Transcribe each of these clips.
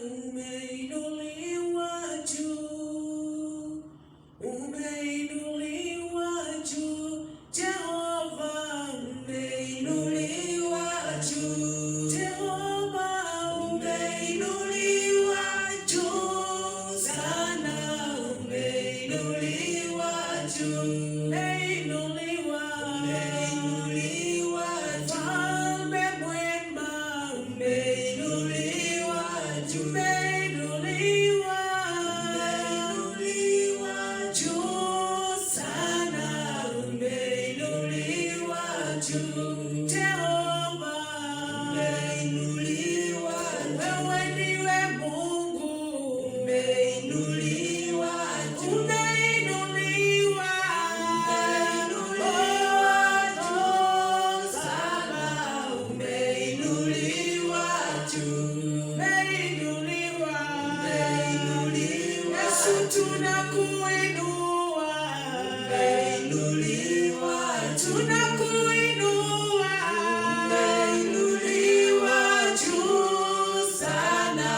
umeinuliwa juu, umeinuliwa juu, Jehova umeinuliwa juu, Jehova umeinuliwa juu sana, umeinuliwa juu, umeinuliwa, umeinuliwa, Mfalme mwema umeinuliwa juu, umeinuliwa, umeinuliwa juu sana, umeinuliwa juu, Jehova umeinuliwa, wewe ndiwe Mungu umeinuliwa juu, umeinuliwa, juu sana, umeinuliwa juu, umeinuliwa, Yesu tunakuinua, umeinuliwa, tunakuinua, umeinuliwa juu sana,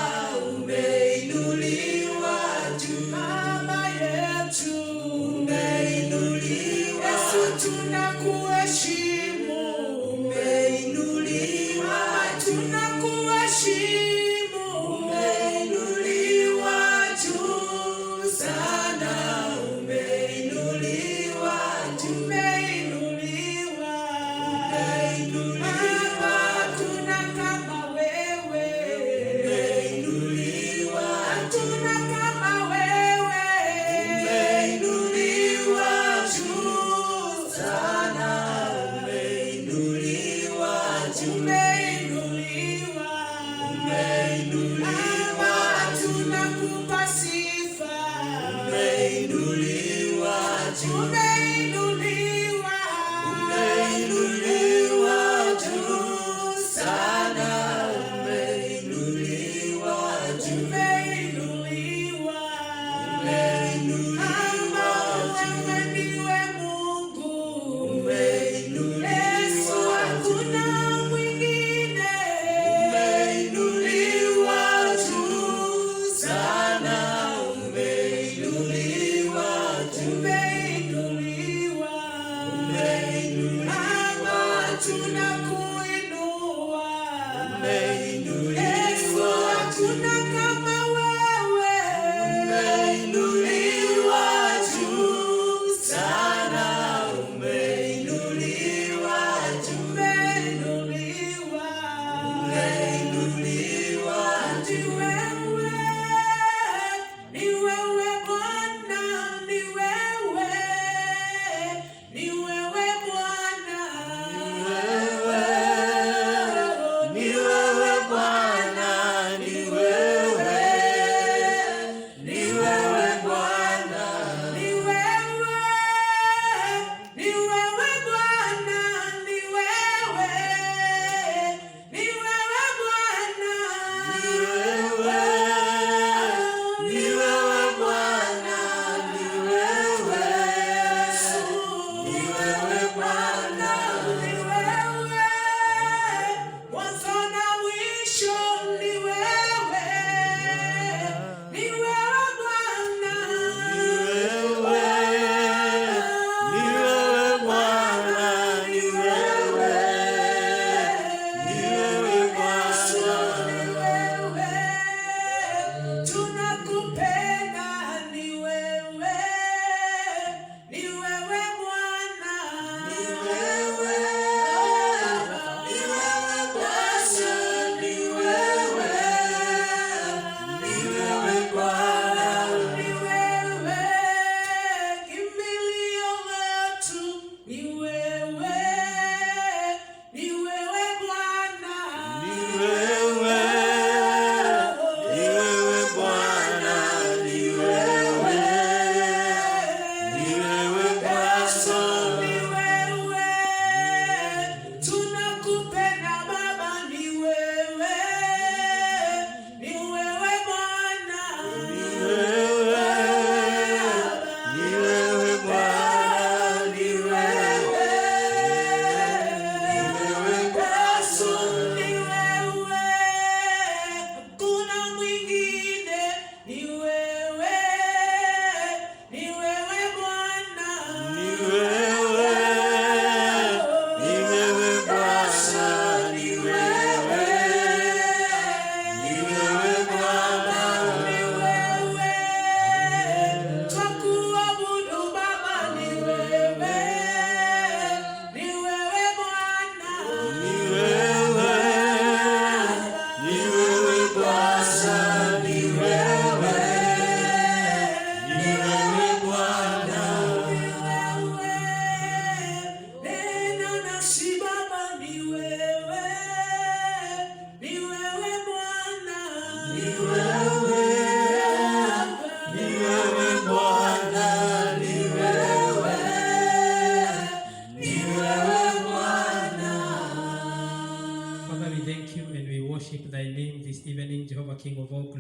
umeinuliwa juu, Baba yetu umeinuliwa, Yesu tunakuheshimu, umeinuliwa, tunakuheshimu, umeinuliwa juu sana.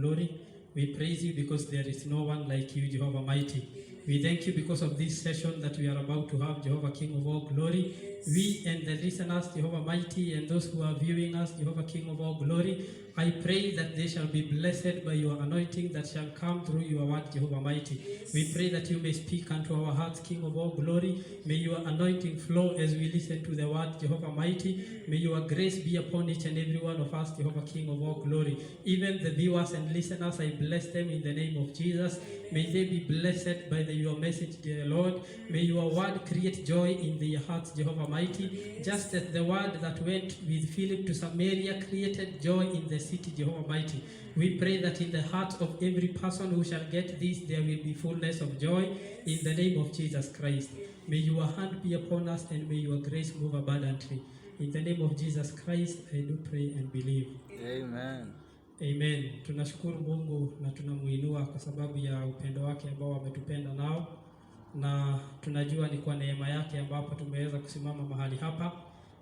glory. We praise you because there is no one like you, Jehovah Mighty. We thank you because of this session that we are about to have, Jehovah King of all glory. We and the listeners, Jehovah Mighty, and those who are viewing us, Jehovah King of all glory, I pray that they shall be blessed by your anointing that shall come through your word, Jehovah Mighty. We pray that you may speak unto our hearts, King of all glory. May your anointing flow as we listen to the word, Jehovah Mighty. May your grace be upon each and every one of us, Jehovah King of all glory. Even the viewers and listeners, I bless them in the name of Jesus. May they be blessed by your message, dear Lord. May your word create joy in their hearts, Jehovah Mighty. Just as the word that went with Philip to Samaria created joy in the city, Jehovah Mighty. We pray that in the heart of every person who shall get this, there will be fullness of joy in the name of Jesus Christ. May your hand be upon us and may your grace move abundantly. In the name of Jesus Christ, I do pray and believe. Amen. Amen. Tunashukuru Mungu na tunamuinua kwa sababu ya upendo wake ambao ametupenda nao, na tunajua ni kwa neema yake ambapo tumeweza kusimama mahali hapa,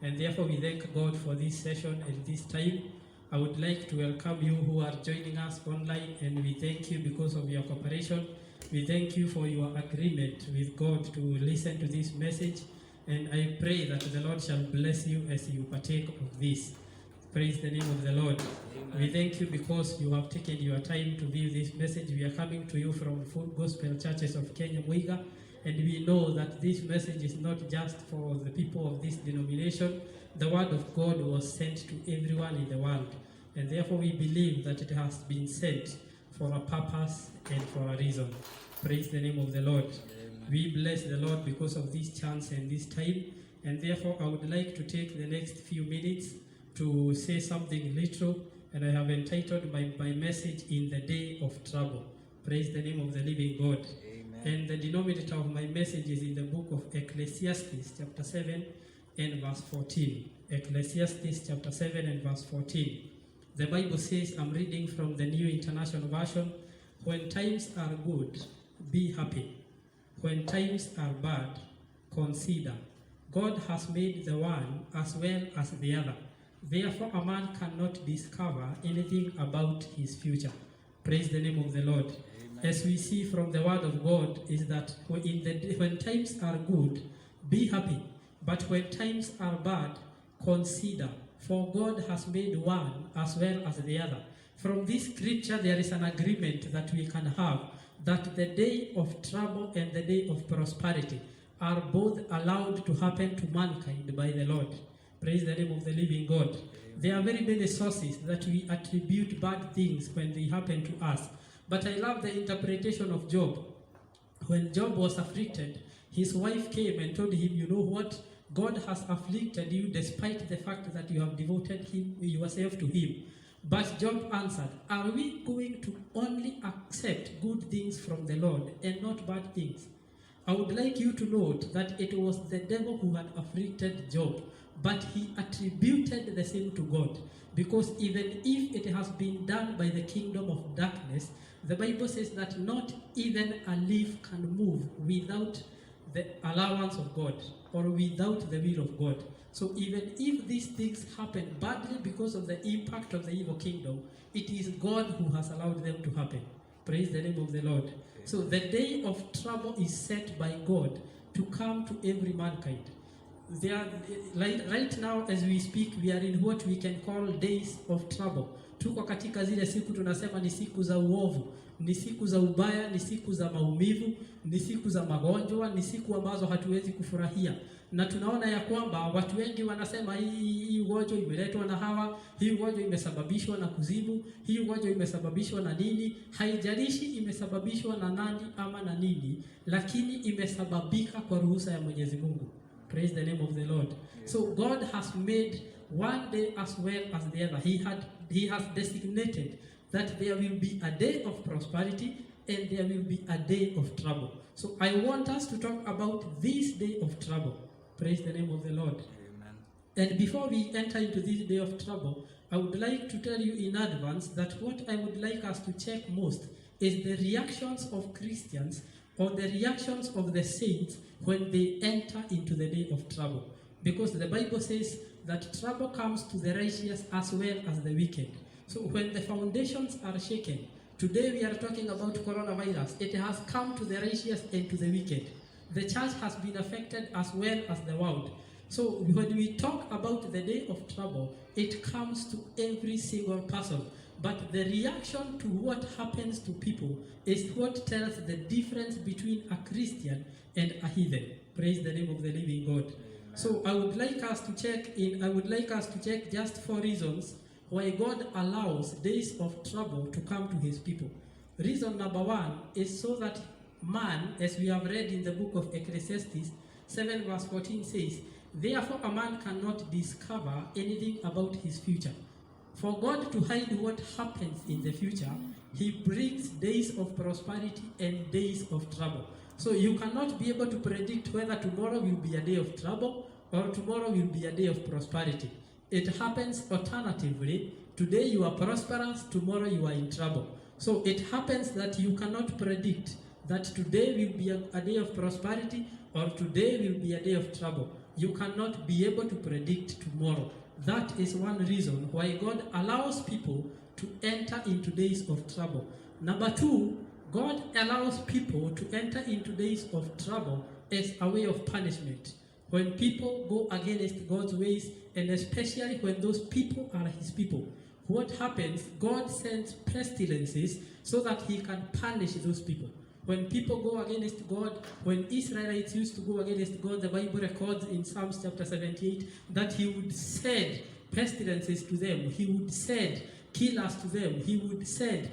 and therefore we thank God for this session and this time. I would like to welcome you who are joining us online, and we thank you because of your cooperation. We thank you for your agreement with God to listen to this message, and I pray that the Lord shall bless you as you partake of this. Praise the name of the Lord. Amen. We thank you because you have taken your time to view this message. We are coming to you from Full Gospel Churches of Kenya, Muiga, and we know that this message is not just for the people of this denomination. The word of God was sent to everyone in the world, and therefore we believe that it has been sent for a purpose and for a reason. Praise the name of the Lord. Amen. We bless the Lord because of this chance and this time, and therefore I would like to take the next few minutes to say something little, and I have entitled my message, In the Day of Trouble. Praise the name of the living God. Amen. And the denominator of my message is in the book of Ecclesiastes chapter 7 and verse 14. Ecclesiastes chapter 7 and verse 14. The Bible says, I'm reading from the New International Version, when times are good, be happy. When times are bad, consider. God has made the one as well as the other. Therefore, a man cannot discover anything about his future. Praise the name of the Lord. Amen. As we see from the word of God is that when times are good, be happy. But when times are bad, consider. For God has made one as well as the other. From this scripture, there is an agreement that we can have, that the day of trouble and the day of prosperity are both allowed to happen to mankind by the Lord. Praise the name of the living God. Amen. There are very many sources that we attribute bad things when they happen to us. But I love the interpretation of Job. When Job was afflicted, his wife came and told him, you know what? God has afflicted you despite the fact that you have devoted yourself to him. But Job answered, are we going to only accept good things from the Lord and not bad things? I would like you to note that it was the devil who had afflicted Job, but he attributed the same to God. Because even if it has been done by the kingdom of darkness, the Bible says that not even a leaf can move without the allowance of God or without the will of God. So even if these things happen badly because of the impact of the evil kingdom, it is God who has allowed them to happen. Praise the name of the Lord. So the day of trouble is set by God to come to every mankind. There are, right now as we speak, we are in what we can call days of trouble. Tuko katika zile siku tunasema ni siku za uovu, ni siku za ubaya, ni siku za maumivu, ni siku za magonjwa, ni siku ambazo hatuwezi kufurahia. Na tunaona ya kwamba watu wengi wanasema hii ugonjwa imeletwa na hawa, hii ugonjwa imesababishwa na kuzimu, hii ugonjwa imesababishwa na nini. Haijalishi imesababishwa na nani ama na nini, lakini imesababika kwa ruhusa ya Mwenyezi Mungu. Praise the name of the Lord. So God has made one day as well as the other. He has designated that there will be a day of prosperity and there will be a day of trouble. So I want us to talk about this day of trouble. Praise the name of the Lord. Amen. And before we enter into this day of trouble, I would like to tell you in advance that what I would like us to check most is the reactions of Christians or the reactions of the saints when they enter into the day of trouble. Because the Bible says that trouble comes to the righteous as well as the wicked. So when the foundations are shaken, today we are talking about coronavirus. It has come to the righteous and to the wicked. The church has been affected as well as the world. So when we talk about the day of trouble, it comes to every single person. But the reaction to what happens to people is what tells the difference between a Christian and a heathen. Praise the name of the living God. Amen. So I would like us to check just 4 reasons why God allows days of trouble to come to his people. Reason number 1 is so that man, as we have read in the book of Ecclesiastes 7 verse 14 says, therefore a man cannot discover anything about his future. For God to hide what happens in the future, he brings days of prosperity and days of trouble. So you cannot be able to predict whether tomorrow will be a day of trouble or tomorrow will be a day of prosperity. It happens alternatively. Today you are prosperous, tomorrow you are in trouble. So it happens that you cannot predict that today will be a day of prosperity or today will be a day of trouble. You cannot be able to predict tomorrow. That is one reason why God allows people to enter into days of trouble. Number 2, God allows people to enter into days of trouble as a way of punishment. When people go against God's ways, and especially when those people are his people, what happens? God sends pestilences so that he can punish those people. When people go against God, when Israelites used to go against God, the Bible records in Psalms chapter 78 that he would send pestilences to them. He would send killers to them. He would send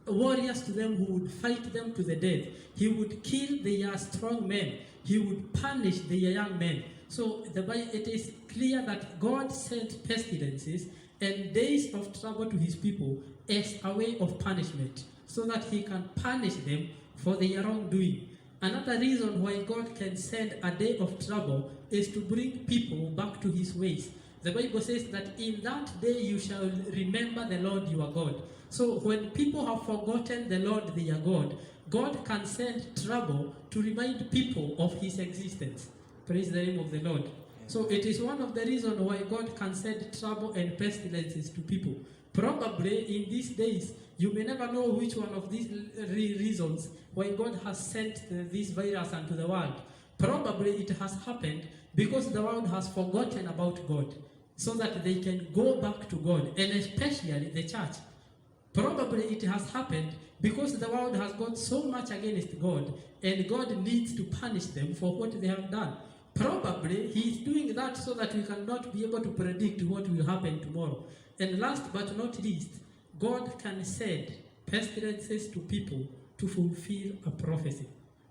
warriors to them who would fight them to the death. He would kill their strong men. He would punish their young men. So it is clear that God sent pestilences and days of trouble to his people as a way of punishment, so that he can punish them for their wrongdoing. Another reason why God can send a day of trouble is to bring people back to his ways. The Bible says that in that day you shall remember the Lord your God. So when people have forgotten the Lord their God, God can send trouble to remind people of his existence. Praise the name of the Lord. So it is one of the reasons why God can send trouble and pestilences to people. Probably in these days, you may never know which one of these reasons why God has sent this virus into the world. Probably it has happened because the world has forgotten about God, so that they can go back to God, and especially the church. Probably it has happened because the world has gone so much against God, and God needs to punish them for what they have done. Probably he is doing that so that we cannot be able to predict what will happen tomorrow. And last but not least, God can send pestilences to people to fulfill a prophecy.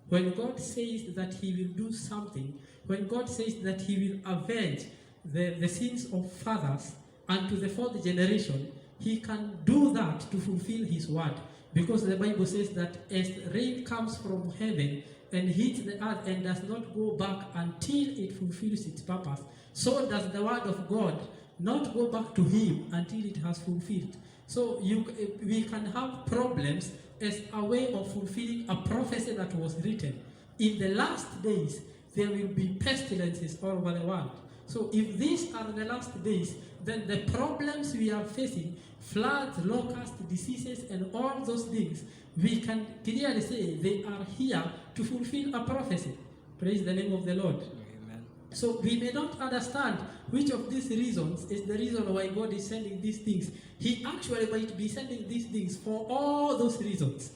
When God says that he will do something, when God says that he will avenge the sins of fathers unto the 4th generation, he can do that to fulfill his word. Because the Bible says that as rain comes from heaven and hits the earth and does not go back until it fulfills its purpose, so does the word of God not go back to him until it has fulfilled. So we can have problems as a way of fulfilling a prophecy that was written. In the last days, there will be pestilences all over the world. So if these are the last days, then the problems we are facing, floods, locusts, diseases, and all those things, we can clearly say they are here to fulfill a prophecy. Praise the name of the Lord. Amen. So we may not understand which of these reasons is the reason why God is sending these things. He actually might be sending these things for all those reasons.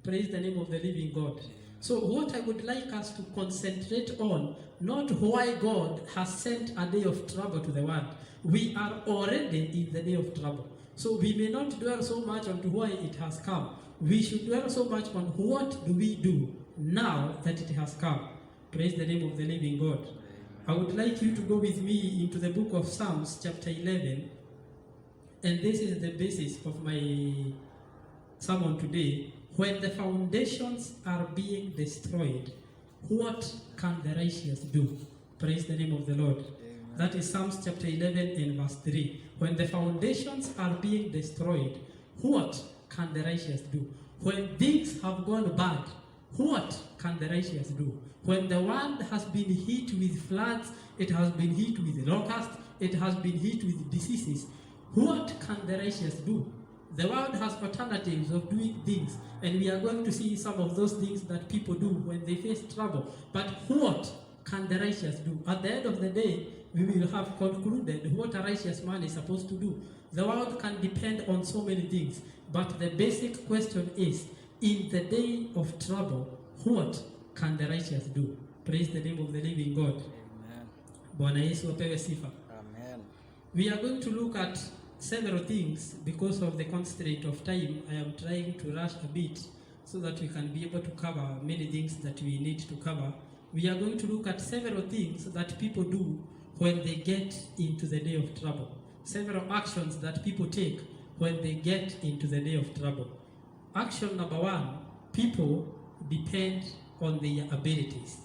Praise the name of the living God. So what I would like us to concentrate on, not why God has sent a day of trouble to the world. We are already in the day of trouble. So we may not dwell so much on why it has come. We should dwell so much on what do we do now that it has come. Praise the name of the living God. I would like you to go with me into the book of Psalms chapter 11. And this is the basis of my sermon today. When the foundations are being destroyed, what can the righteous do? Praise the name of the Lord. Amen. That is Psalms chapter 11 and verse 3. When the foundations are being destroyed, what can the righteous do? When things have gone bad, what can the righteous do? When the world has been hit with floods, it has been hit with locusts, it has been hit with diseases, What can the righteous do? The world has alternatives of doing things, and we are going to see some of those things that people do when they face trouble. But what can the righteous do? At the end of the day, we will have concluded what a righteous man is supposed to do. The world can depend on so many things, but the basic question is, in the day of trouble, what can the righteous do? Praise the name of the living God. Amen. Bwana Yesu apewe sifa. Amen. We are going to look at several things. Because of the constraint of time, I am trying to rush a bit so that we can be able to cover many things that we need to cover. We are going to look at several things that people do when they get into the day of trouble. Several actions that people take when they get into the day of trouble. Action number one, people depend on their abilities.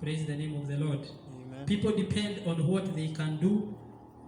Praise the name of the Lord. Amen. People depend on what they can do.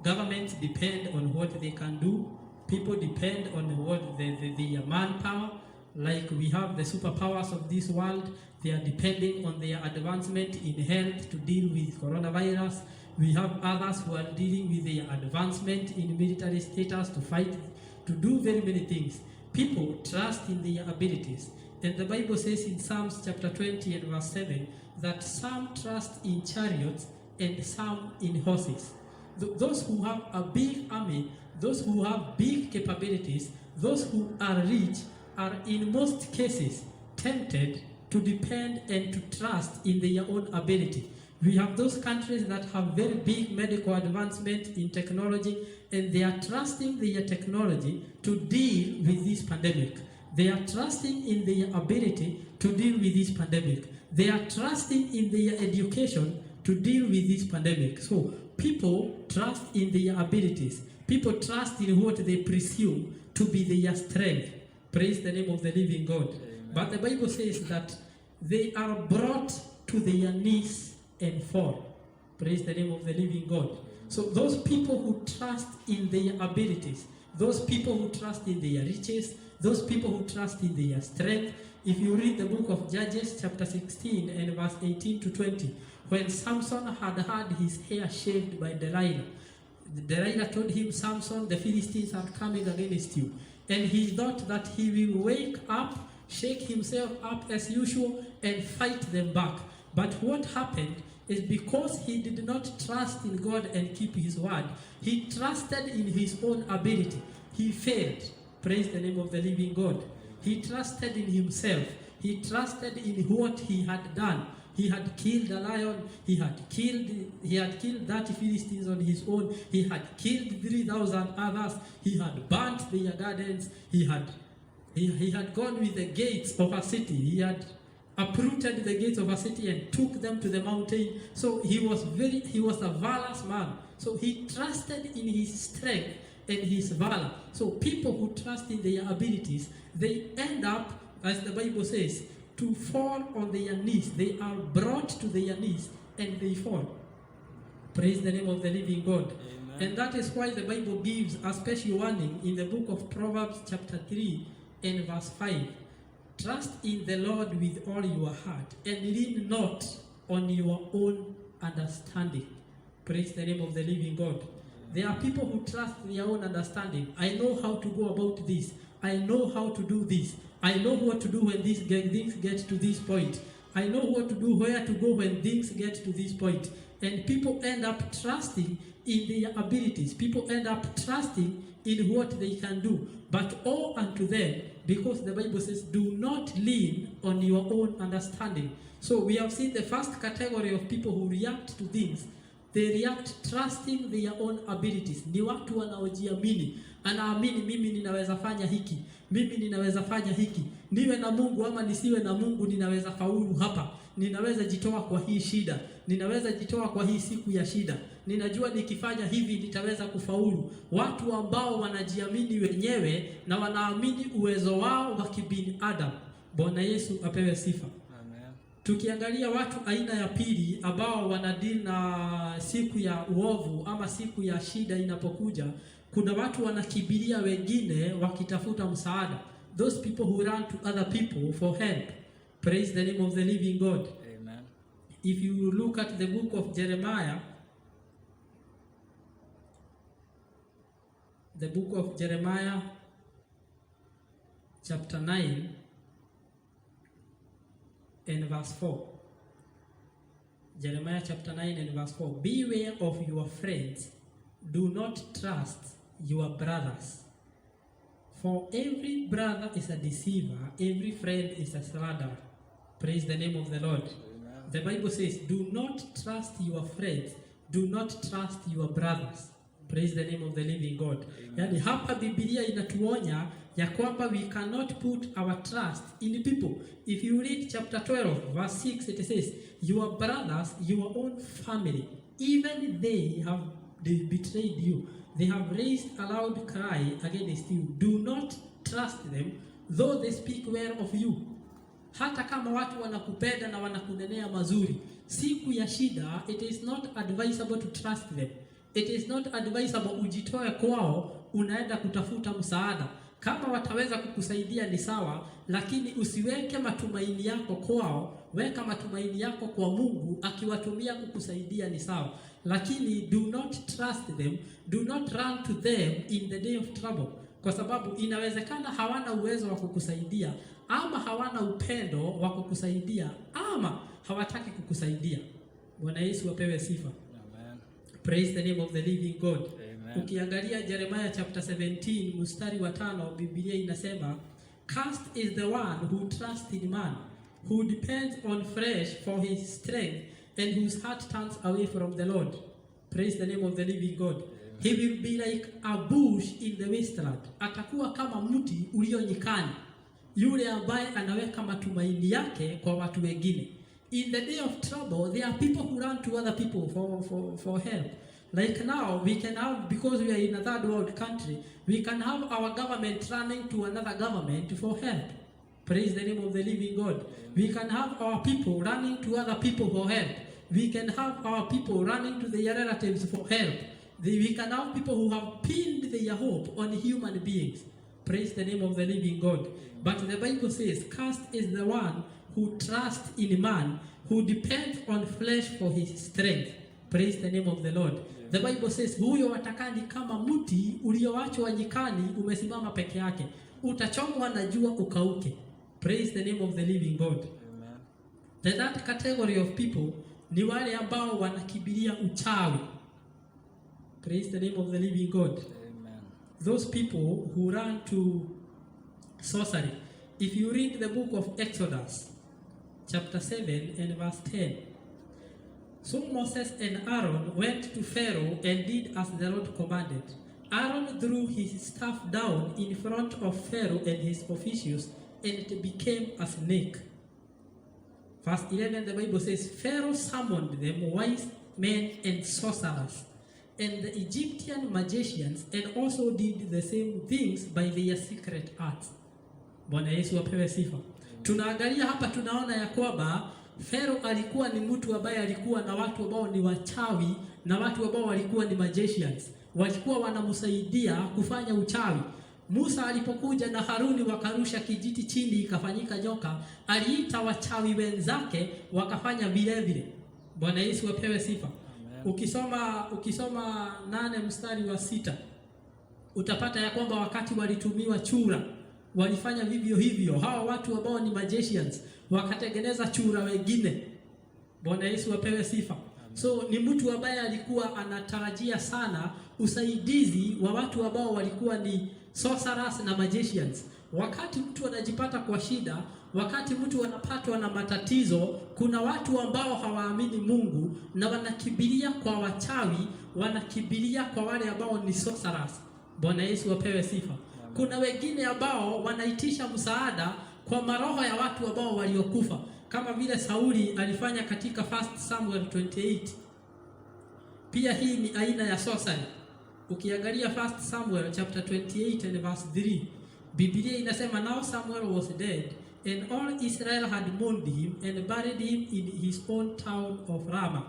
Governments depend on what they can do. People depend on what their manpower. Like we have the superpowers of this world, they are depending on their advancement in health to deal with coronavirus. We have others who are dealing with their advancement in military status to fight, to do very many things. People trust in their abilities. And the Bible says in Psalms chapter 20 and verse 7 that some trust in chariots and some in horses. Those who have a big army, those who have big capabilities, those who are rich are in most cases tempted to depend and to trust in their own ability. We have those countries that have very big medical advancement in technology, and they are trusting their technology to deal with this pandemic. They are trusting in their ability to deal with this pandemic. They are trusting in their education to deal with this pandemic. So people trust in their abilities. People trust in what they presume to be their strength. Praise the name of the living God. Amen. But the Bible says that they are brought to their knees and fall. Praise the name of the living God. So those people who trust in their abilities, those people who trust in their riches, those people who trust in their strength. If you read the book of Judges chapter 16 and verse 18 to 20, when Samson had had his hair shaved by Delilah, Delilah told him, Samson, the Philistines are coming against you. And he thought that he will wake up, shake himself up as usual, and fight them back. But what happened is because he did not trust in God and keep his word, he trusted in his own ability. He failed. Praise the name of the living God. He trusted in himself. He trusted in what he had done. He had killed a lion. He had killed 30 Philistines on his own. He had killed 3,000 others. He had burnt their gardens. He had gone with the gates of a city. He had uprooted the gates of a city and took them to the mountain. So he was a valorous man. So he trusted in his strength and his valor. So people who trust in their abilities, they end up, as the Bible says, to fall on their knees. They are brought to their knees and they fall. Praise the name of the living God. Amen. And that is why the Bible gives a special warning in the book of Proverbs chapter 3 and verse 5. Trust in the Lord with all your heart and lean not on your own understanding. Praise the name of the living God. There are people who trust their own understanding. I know how to go about this. I know how to do this. I know what to do when things get to this point. I know what to do, where to go when things get to this point. And people end up trusting in their abilities. People end up trusting in what they can do. But all unto them, because the Bible says, do not lean on your own understanding. So we have seen the first category of people who react to things. They react trusting their own abilities. Ni watu wanaojiamini. Anaamini mimi ninaweza fanya hiki. Mimi ninaweza fanya hiki. Niwe na Mungu ama nisiwe na Mungu, ninaweza faulu hapa. Ninaweza jitoa kwa hii shida. Ninaweza jitoa kwa hii siku ya shida. Ninajua nikifanya hivi nitaweza kufaulu. Watu ambao wanajiamini wenyewe na wanaamini uwezo wao wa kibinadamu. Bwana Yesu apewe sifa. Tukiangalia watu aina ya pili ambao wanadili na siku ya uovu ama siku ya shida inapokuja, kuna watu wanakibiria wengine wakitafuta msaada. Those people who run to other people for help. Praise the name of the living God. Amen. If you look at the book of the book of Jeremiah chapter 9 and verse 4. Jeremiah chapter 9 and verse 4. Beware of your friends. Do not trust your brothers. For every brother is a deceiver, every friend is a slanderer. Praise the name of the Lord. Amen. The Bible says, do not trust your friends, do not trust your brothers. Praise the name of the living God. Yani hapa Biblia inatuonya ya kwamba we cannot put our trust in people. If you read chapter 12 verse 6, it says, your brothers, your own family, even they betrayed you. They have raised a loud cry against you. Do not trust them, though they speak well of you. Hata kama watu wanakupenda na wanakunenea mazuri, siku ya shida, it is not advisable to trust them. It is not advisable ujitoe kwao, unaenda kutafuta msaada. Kama wataweza kukusaidia ni sawa, lakini usiweke matumaini yako kwao. Weka matumaini yako kwa Mungu, akiwatumia kukusaidia ni sawa. Lakini do not trust them, do not run to them in the day of trouble. Kwa sababu inawezekana hawana uwezo wa kukusaidia, ama hawana upendo wa kukusaidia, ama hawataki kukusaidia. Bwana Yesu apewe sifa. Amen. Praise the name of the living God. Amen. Ukiangalia Jeremiah chapter 17 mstari wa 5, Biblia inasema, cursed is the one who trusts in man, who depends on flesh for his strength, and whose heart turns away from the Lord. Praise the name of the living God. Amen. He will be like a bush in the wasteland. Atakuwa kama mti ulio nyikani, yule ambaye anaweka matumaini yake kwa watu wengine. In the day of trouble, there are people who run to other people for help. Like now, we can have, because we are in a third world country, we can have our government running to another government for help. Praise the name of the living God. We can have our people running to other people for help. We can have our people running to their relatives for help. We can have people who have pinned their hope on human beings. Praise the name of the living God. But the Bible says, cursed is the one who trusts in man, who depends on flesh for his strength. Praise the name of the Lord. The Bible says, huyo watakani kama mti ulioachwa nyikani, umesimama peke yake. Utachomwa na jua ukauke. Praise the name of the living God. Amen. That category of people ni wale ambao wanakibiria uchawi. Praise the name of the living God. Amen. Those people who run to sorcery. If you read the book of Exodus, chapter 7 and verse 10. So Moses and Aaron went to Pharaoh and did as the Lord commanded. Aaron threw his staff down in front of Pharaoh and his officials, and it became a snake. Verse 11, the Bible says, Pharaoh summoned them wise men and sorcerers, and the Egyptian magicians, and also did the same things by their secret arts. Bwana Yesu apewe sifa. Tunaangalia hapa, tunaona ya kwamba Pharaoh alikuwa ni mtu ambaye alikuwa na watu ambao ni wachawi, na watu ambao walikuwa ni magicians. Walikuwa wanamsaidia kufanya uchawi. Musa alipokuja na Haruni wakarusha kijiti chini ikafanyika nyoka, aliita wachawi wenzake wakafanya vile vile. Bwana Yesu apewe sifa. Amen. Ukisoma 8 mstari wa 6 utapata ya kwamba wakati walitumiwa chura walifanya vivyo hivyo. Hawa watu ambao ni magicians wakatengeneza chura wengine. Bwana Yesu apewe sifa. So ni mtu ambaye alikuwa anatarajia sana usaidizi wa watu ambao walikuwa ni sorcerers na magicians. Wakati mtu anajipata kwa shida, wakati mtu anapatwa na matatizo, kuna watu ambao hawaamini Mungu na wanakibiria kwa wachawi, wanakibiria kwa wale ambao ni sorcerers. Bwana Yesu apewe sifa. Kuna wengine ambao wanaitisha msaada kwa maroho ya watu ambao waliokufa, kama vile Sauli alifanya katika 1 Samuel 28. Pia hii ni aina ya sorcery. Ukiangalia 1 Samuel chapter 28 and verse 3, Biblia inasema, now Samuel was dead and all Israel had mourned him and buried him in his own town of Ramah.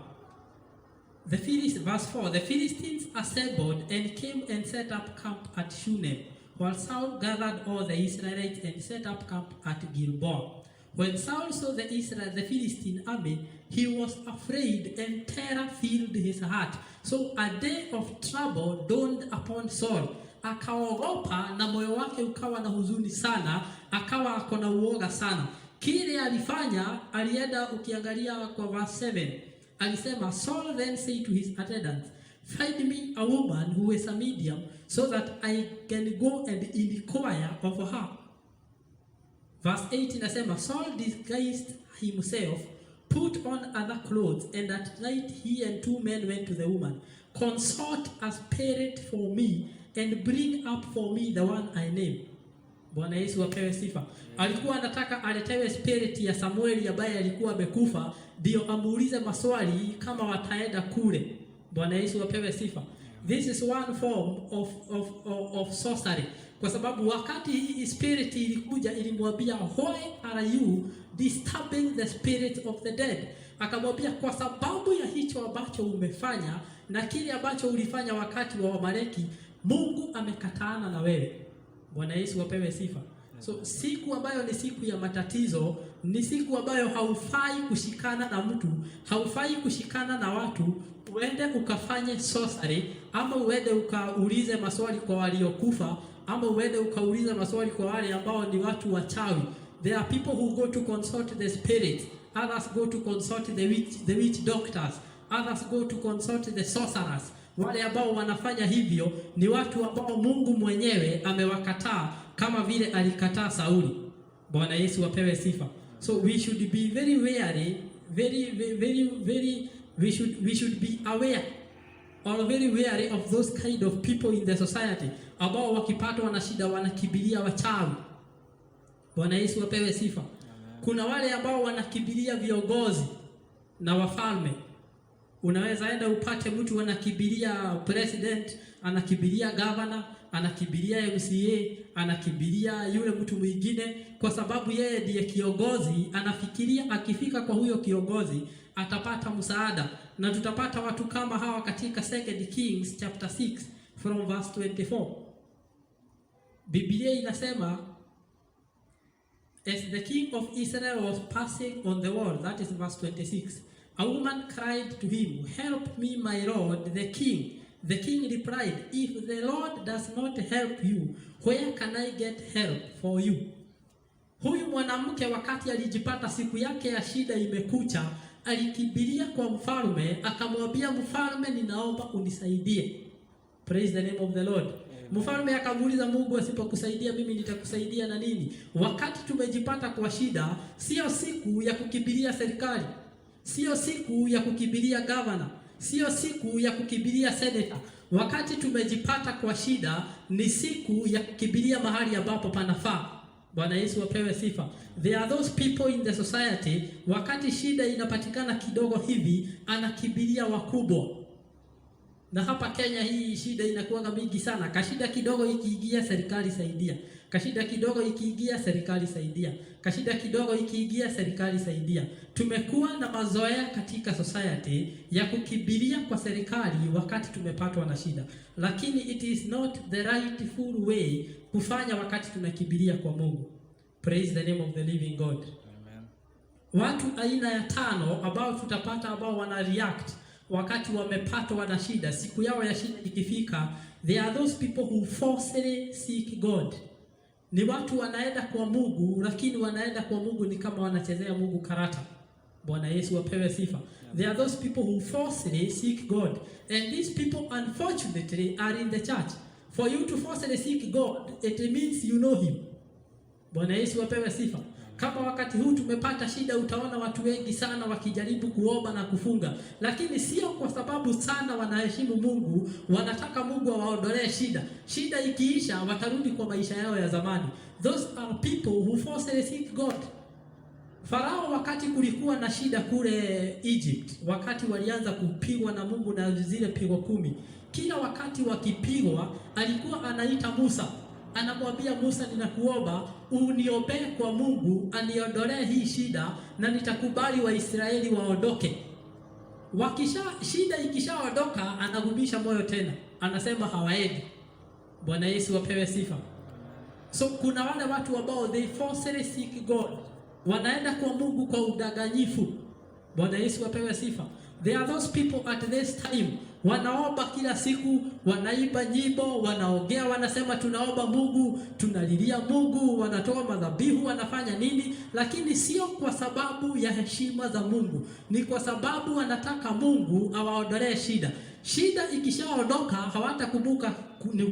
Verse 4, the Philistines assembled and came and set up camp at Shunem, while Saul gathered all the Israelites and set up camp at Gilboa. When Saul saw the Philistine army, he was afraid and terror filled his heart. So a day of trouble dawned upon Saul. akaogopa na moyo wake ukawa na huzuni sana, akawa ako na uoga sana. Kile alifanya, alienda, ukiangalia kwa verse 7, alisema, Saul then said to his attendants, find me a woman who is a medium, so that I can go and inquire of her. Verse 8 inasema, Saul disguised himself, put on other clothes, and at night he and 2 men went to the woman. Consort a spirit for me, and bring up for me the one I name. Bwana Yesu apewe sifa. Alikuwa anataka aletewe spirit ya Samueli ambaye alikuwa amekufa, ndio amuulize maswali kama wataenda kule. Bwana Yesu apewe sifa. This is one form of sorcery. Kwa sababu wakati hii spirit ilikuja, ilimwambia, why are you disturbing the spirit of the dead? Akamwambia, kwa sababu ya hicho ambacho umefanya na kile ambacho ulifanya wakati wa Amaleki, Mungu amekataana na wewe. Bwana Yesu apewe sifa. So siku ambayo ni siku ya matatizo, ni siku ambayo haufai kushikana na mtu, haufai kushikana na watu, uende ukafanye sorcery, ama uende ukaulize maswali kwa waliokufa, ama uende ukauliza maswali kwa wale ambao ni watu wachawi. There are people who go to consult the spirits, others go to consult the witch doctors, others go to consult the sorcerers. Wale ambao wanafanya hivyo ni watu ambao Mungu mwenyewe amewakataa, kama vile alikataa Sauli. Bwana Yesu apewe sifa. So we should be very wary, we should be aware or very wary of those kind of people in the society ambao wakipatwa na shida wanakimbilia wachawi. Bwana Yesu apewe sifa. Kuna wale ambao wanakimbilia viongozi na wafalme. Unaweza enda upate mtu anakimbilia president, anakimbilia governor, anakimbilia MCA, anakimbilia yule mtu mwingine, kwa sababu yeye ndiye kiongozi. Anafikiria akifika kwa huyo kiongozi atapata msaada. Na tutapata watu kama hawa katika 2 Kings chapter 6 from verse 24. Biblia inasema, as the king of Israel was passing on the wall, that is verse 26, a woman cried to him, help me, my lord, the king. The king replied, if the Lord does not help you, where can I get help for you? Huyu mwanamke wakati alijipata siku yake ya shida imekucha, alikimbilia kwa mfalme, akamwambia mfalme, ninaomba unisaidie. Praise the name of the Lord. Mfalme akamuuliza, Mungu asipokusaidia mimi nitakusaidia na nini? Wakati tumejipata kwa shida, sio siku ya kukimbilia serikali, sio siku ya kukimbilia governor, sio siku ya kukimbilia senator. Wakati tumejipata kwa shida, ni siku ya kukimbilia mahali ambapo panafaa. Bwana Yesu apewe sifa. There are those people in the society, wakati shida inapatikana kidogo hivi, anakimbilia wakubwa. Na hapa Kenya hii shida inakuwa mingi sana. Kashida kidogo ikiingia, serikali saidia. Kashida kidogo ikiingia, serikali saidia. Kashida kidogo ikiingia, serikali saidia. Tumekuwa na mazoea katika society ya kukimbilia kwa serikali wakati tumepatwa na shida. Lakini it is not the rightful way kufanya wakati tunakimbilia kwa Mungu. Praise the name of the living God. Amen. Watu aina ya 5 ambao tutapata ambao wana react wakati wamepatwa na shida, siku yao ya shida ikifika. There are those people who forcefully seek God. Ni watu wanaenda kwa Mungu, lakini wanaenda kwa Mungu ni kama wanachezea Mungu karata. Bwana Yesu apewe sifa. There are those people who forcefully seek God, and these people unfortunately are in the church. For you to forcefully seek God, it means you know him. Bwana Yesu apewe sifa. Kama wakati huu tumepata shida, utaona watu wengi sana wakijaribu kuomba na kufunga, lakini sio kwa sababu sana wanaheshimu Mungu, wanataka Mungu awaondolee shida. Shida ikiisha, watarudi kwa maisha yao ya zamani. Those are people who forcefully seek God. Farao wakati kulikuwa na shida kule Egypt, wakati walianza kupigwa na Mungu na zile pigo 10, kila wakati wakipigwa alikuwa anaita Musa. Anamwambia Musa, ninakuomba uniombee kwa Mungu aniondolee hii shida na nitakubali Waisraeli waondoke. Shida ikishaondoka, anagumisha moyo tena, anasema hawaendi. Bwana Yesu apewe sifa. So kuna wale watu ambao they forcefully seek God, wanaenda kwa Mungu kwa udanganyifu. Bwana Yesu apewe sifa. There are those people at this time wanaomba kila siku, wanaimba nyimbo, wanaongea, wanasema tunaomba Mungu, tunalilia Mungu, wanatoa madhabihu, wanafanya nini, lakini sio kwa sababu ya heshima za Mungu, ni kwa sababu wanataka Mungu awaondolee shida. Shida ikishaondoka hawatakumbuka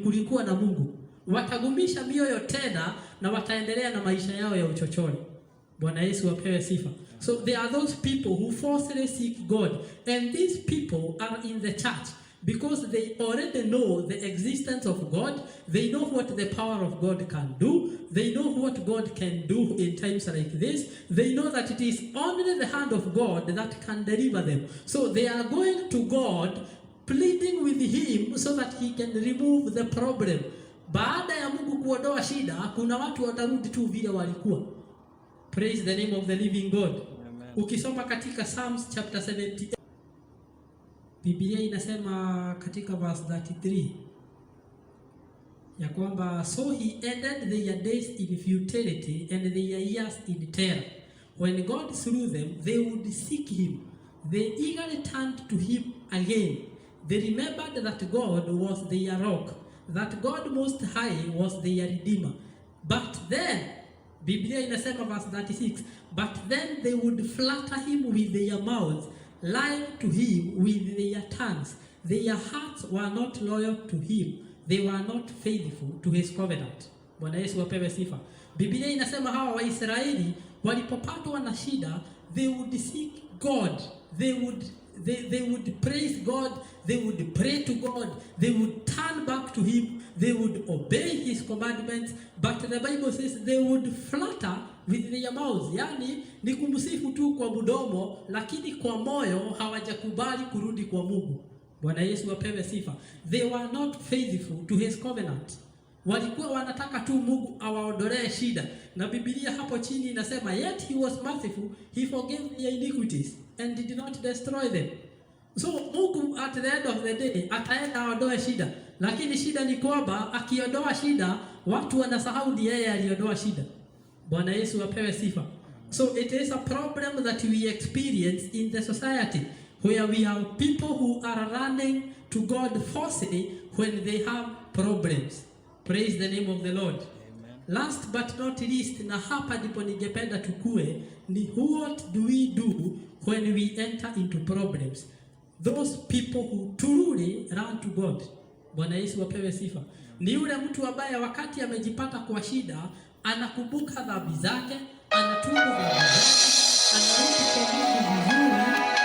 kulikuwa na Mungu, watagumisha mioyo tena na wataendelea na maisha yao ya uchochole. Bwana Yesu apewe sifa. So there are those people who falsely seek God, and these people are in the church because they already know the existence of God. They know what the power of God can do. They know what God can do in times like this. They know that it is only the hand of God that can deliver them. So they are going to God, pleading with Him so that He can remove the problem. Baada ya Mungu kuondoa shida, kuna watu watarudi tu vile walikuwa. Praise the name of the living God. Amen. Ukisoma katika Psalms chapter 78, Biblia inasema katika verse 33 ya kwamba so he ended their days in futility and their years in terror. When God slew them, they would seek him. They eagerly turned to him again. They remembered that God was their rock, that God most high was their redeemer. But then, Biblia inasema verse 36, but then they would flatter him with their mouths, lie to him with their tongues. Their hearts were not loyal to him. They were not faithful to his covenant. Bwana Yesu apewe sifa. Biblia inasema hawa Waisraeli walipopatwa na shida, they would seek God. They would praise God. They would pray to God. They would turn back to him. They would obey his commandments. But the Bible says they would flatter with their mouths. Yani ni kumsifu tu kwa mdomo, lakini kwa moyo hawajakubali kurudi kwa Mungu. Bwana Yesu apewe sifa. They were not faithful to his covenant. Walikuwa wanataka tu Mungu awaondolee shida. Na Biblia hapo chini inasema, yet he was merciful, he forgave their iniquities and did not destroy them. So Mungu at the end of the day ataenda aondoe shida. Lakini shida ni kwamba akiondoa shida, watu wanasahau ni yeye aliondoa shida. Bwana Yesu apewe sifa. So it is a problem that we experience in the society, where we have people who are running to God falsely when they have problems. Praise the name of the Lord. Amen. Last but not least, na hapa ndipo ningependa tukue, ni what do we do when we enter into problems? Those people who truly run to God. Bwana Yesu apewe sifa. Ni yule mtu ambaye wakati amejipata kwa shida, anakumbuka dhambi zake, anatubu dhambi zake, anarudi kwa Mungu vizuri,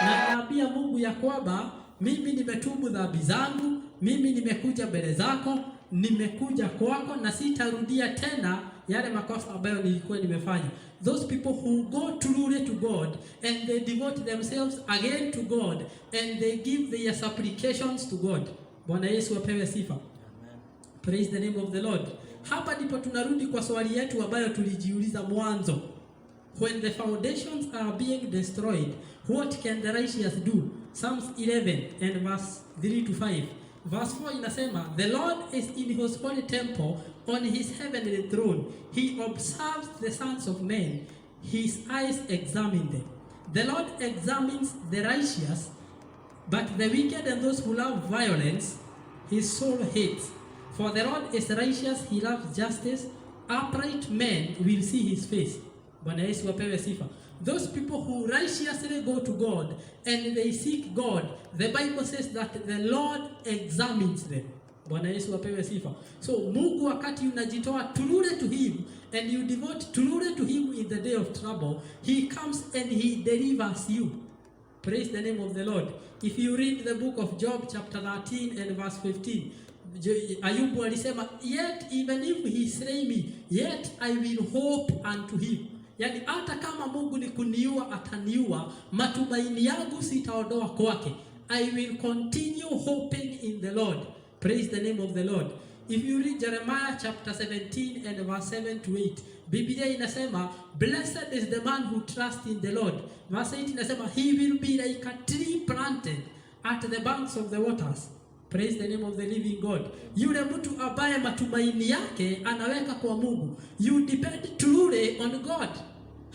na anaambia Mungu ya kwamba mimi nimetubu dhambi zangu, mimi nimekuja mbele zako, nimekuja kwako na sitarudia tena yale makosa ambayo nilikuwa nimefanya. Those people who go truly to God and they devote themselves again to God and they give their supplications to God. Bwana Yesu apewe sifa. Amen. Praise the name of the Lord. Hapa ndipo tunarudi kwa swali yetu ambayo tulijiuliza mwanzo. When the foundations are being destroyed, what can the righteous do? Psalms 11 and verse 3 to 5. Verse 4 inasema, the Lord is in his holy temple on his heavenly throne. He observes the sons of men. His eyes examine them. The Lord examines the righteous, but the wicked and those who love violence, his soul hates. For the Lord is righteous, he loves justice. Upright men will see his face. Bwana Yesu apewe sifa. Those people who righteously go to God and they seek God, the Bible says that the Lord examines them. Bwana Yesu apewe sifa. So Mungu wakati unajitoa truly to him and you devote truly to him in the day of trouble, he comes and he delivers you. Praise the name of the Lord. If you read the book of Job chapter 13 and verse 15, Ayubu alisema, yet even if he slay me, yet I will hope unto him. Yani hata kama Mungu ni kuniua ataniua, matumaini yangu sitaondoa kwake. I will continue hoping in the Lord. Praise the name of the Lord. If you read Jeremiah chapter 17 and verse 7 to 8, Biblia inasema, blessed is the man who trusts in the Lord. Verse 8 inasema, he will be like a tree planted at the banks of the waters. Praise the name of the living God. Yule mtu ambaye matumaini yake anaweka kwa Mungu. You depend truly on God.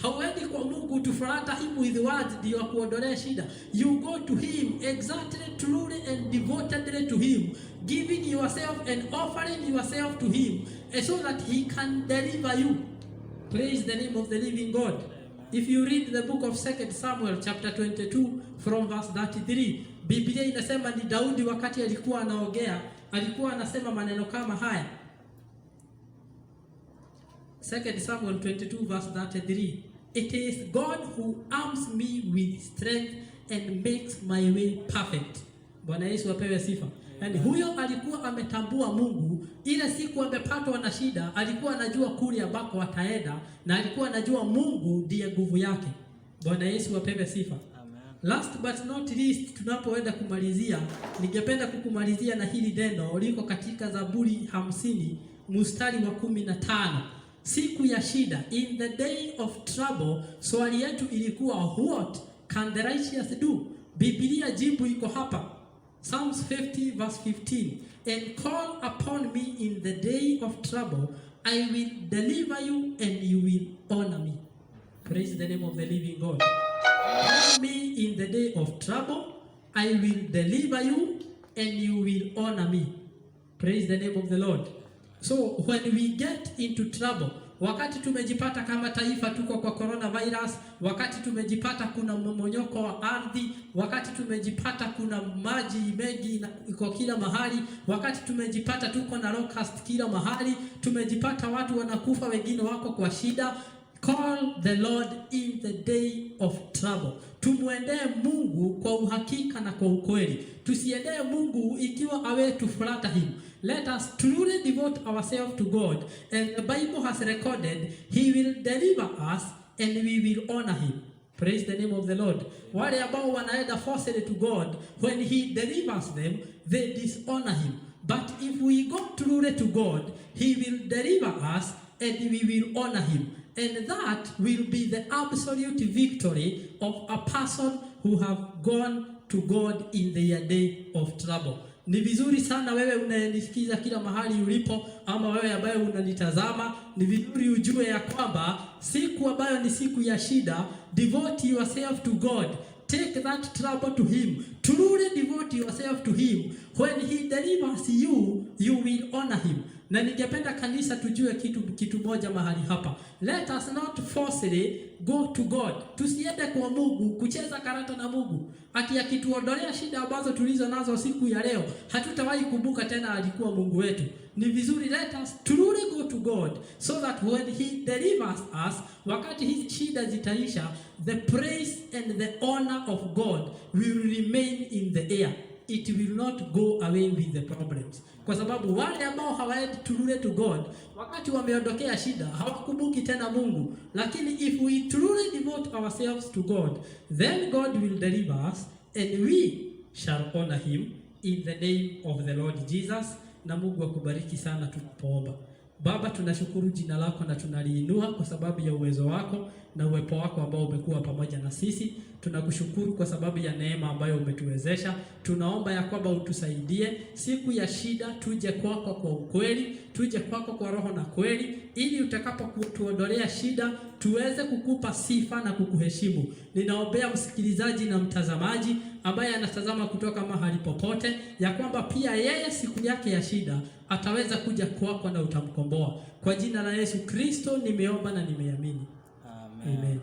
Hauendi kwa Mungu to flatter him with words ndio akuondolee shida. You go to him exactly, truly and devotedly to him, giving yourself and offering yourself to him, so that he can deliver you. Praise the name of the living God. If you read the book of 2 Samuel chapter 22 from verse 33, Biblia inasema ni Daudi wakati alikuwa anaongea, alikuwa anasema maneno kama haya. 2 Samuel 22 verse 33. It is God who arms me with strength and makes my way perfect. Bwana Yesu apewe sifa. Yani huyo alikuwa ametambua Mungu, ile siku amepatwa na shida, alikuwa anajua kule ambako ataenda na alikuwa anajua Mungu ndiye nguvu yake. Bwana Yesu apewe sifa. Amen. Last but not least, tunapoenda kumalizia, ningependa kukumalizia na hili neno liko katika Zaburi 50 mstari wa 15. Siku ya shida, in the day of trouble. Swali yetu ilikuwa what can the righteous do? Biblia jibu iko hapa. Psalms 50 verse 15. And call upon me in the day of trouble, I will deliver you and you will honor me. Praise the name of the living God. Call me in the day of trouble, I will deliver you and you will honor me. Praise the name of the Lord. So when we get into trouble, wakati tumejipata kama taifa tuko kwa coronavirus, wakati tumejipata kuna mmomonyoko wa ardhi, wakati tumejipata kuna maji mengi iko kila mahali, wakati tumejipata tuko na locust kila mahali, tumejipata watu wanakufa, wengine wako kwa shida, call the Lord in the day of trouble. Tumuendee Mungu kwa uhakika na kwa ukweli. Tusiendee Mungu ikiwa awe to flatter him. Let us truly devote ourselves to God, and the Bible has recorded he will deliver us and we will honor him. Praise the name of the Lord. Wale ambao wanaenda forcefully to God, when he delivers them, they dishonor him. But if we go truly to God, he will deliver us and we will honor him. And that will be the absolute victory of a person who have gone to God in their day of trouble. Ni vizuri sana wewe unanisikiza kila mahali ulipo, ama wewe ambaye unanitazama, ni vizuri ujue ya kwamba siku ambayo ni siku ya shida, devote yourself to God. Take that trouble to him. Truly devote yourself to him. When he delivers you, you will honor him. Na ningependa kanisa tujue kitu moja mahali hapa. Let us not forcefully go to God. Tusiende kwa Mungu kucheza karata na Mungu. Ati akituondolea shida ambazo tulizo nazo siku ya leo, hatutawahi kumbuka tena alikuwa Mungu wetu. Ni vizuri let us truly go to God, so that when he delivers us, wakati hizi shida zitaisha, the praise and the honor of God will remain in the air. It will not go away with the problems. Kwa sababu wale ambao hawaendi truly to God, wakati wameondokea shida, hawakumbuki tena Mungu. Lakini if we truly devote ourselves to God, then God will deliver us and we shall honor him in the name of the Lord Jesus. Na Mungu akubariki sana tunapoomba. Baba, tunashukuru jina lako na tunaliinua kwa sababu ya uwezo wako na uwepo wako ambao umekuwa pamoja na sisi. Tunakushukuru kwa sababu ya neema ambayo umetuwezesha. Tunaomba ya kwamba utusaidie siku ya shida, tuje kwako kwa ukweli, tuje kwako kwa roho na kweli, ili utakapotuondolea shida tuweze kukupa sifa na kukuheshimu. Ninaombea msikilizaji na mtazamaji ambaye anatazama kutoka mahali popote, ya kwamba pia yeye siku yake ya shida ataweza kuja kwako na utamkomboa. Kwa jina la Yesu Kristo nimeomba na nimeamini. Amen. Amen.